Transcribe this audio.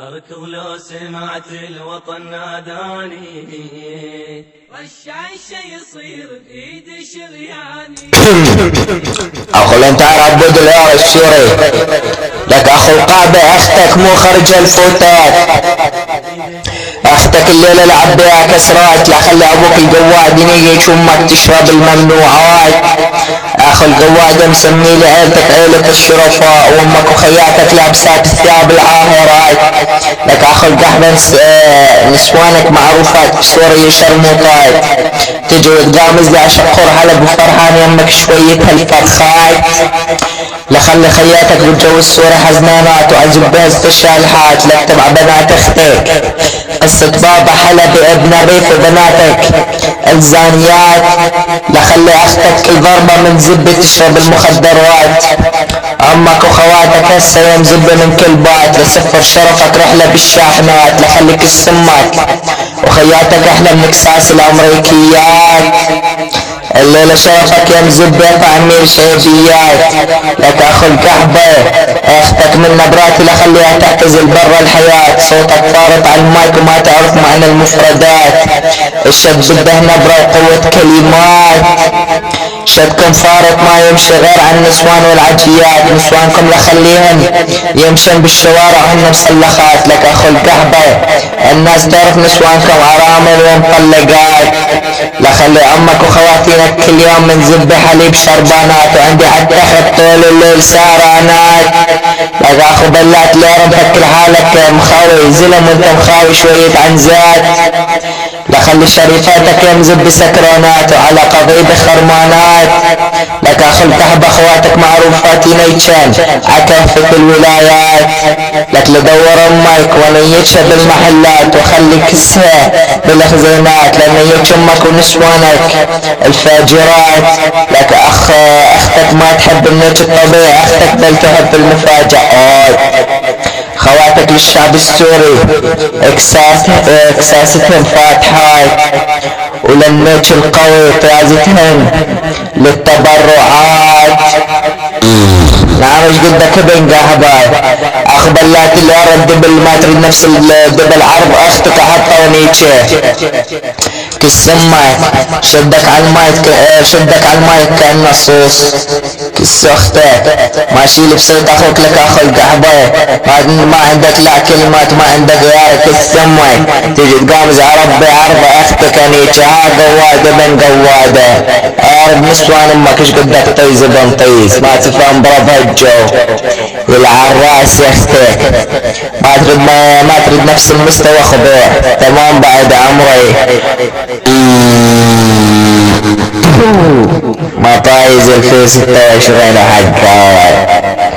اركض لو سمعت الوطن ناداني، رشع الشي يصير بايدي شرياني. اخو انت عبود العار السوري لك اخو القعبة اختك مو خرج الفوتات، اختك الليلة لعب بها كسرات، لا خلي ابوك القواد ينيك امك تشرب الممنوعات. اخو القواد مسمي لعيلتك عيلة الشرفاء، وامك وخياتك لابسات الثياب العاهرات. لك اخو القحبة نسوانك معروفات بسوريا شرموطات، تجي وتقامز لعشق قر حلب وفرحان يمك شوية هالفرخات. لخلي خياتك بتجوز سوري حزنانات وعجب بهزة الشالحات. لك تبع بنات اختك قصة بابا حلبي ابن ريف بناتك الزانيات. لخلي اختك كل ضربة من زبة تشرب المخدرات. امك وخواتك هسه يوم زبة من كل بات، لسفر شرفك رحلة بالشاحنات. لخليك السمك وخياتك احلى من كساس الامريكيات. الليلة شرفك يوم زبة تعمير شيبيات. لك اخو القحبة اختك من نبراتي لخليها تعتزل برا الحياة. صوتك فارط على المايك وما تعرف معنى المفردات. الشد بده نبرة وقوة كلمات. شدكم فارط ما يمشي غير عن النسوان والعجيات. نسوانكم لخليهن يمشن بالشوارع هن مسلخات. لك اخو القحبة الناس تعرف نسوانكم عرامل ومطلقات. لخلي امك وخواتينك كل يوم من زبة حليب شربانات، وعندي حد تحت طول الليل سهرانات. لك اخو بلات ليرة مفكر حالك مخاوي زلم وانت مخاوي شوية عنزات. لخلي شريفاتك يوم زب سكرانات وعلى قضيب خرمانات. لك اخو القحبة اخواتك معروفات ينيتشان عكافة الولايات. لك لدور امك ونيتشها بالمحلات، وخلي كسها بالخزينات لنيتش امك ونسوانك الفاجرات. لك اختك ما تحب النيتش الطبيعي، اختك بل تحب المفاجآت. خواتك للشعب السوري اكساستهم فاتحات، وللنيتش القوي طيازتهم للتبرعات. نعم ايش قدك ابن قهبة اخ بلات اللي ارى الدبل ما تريد نفس الدبل عرض اختك حتى ونيتشه كالسماك. شدك على المايك كأنه صوص كس اختك ماشي لبسيت اخوك. لك اخو القحبة ما عندك لا كلمات ما عندك غير كالسماك. تجي تقامز عربي عرض اختك انيتشه قوادة بن قوادة. عرب نسوان امك ايش قدك طيز بن طيز ما تفهم بربها الجو والعراس يا اختك ما تريد نفس المستوى خضوع تمام بعد عمري. ما طايز الفي 26 حقا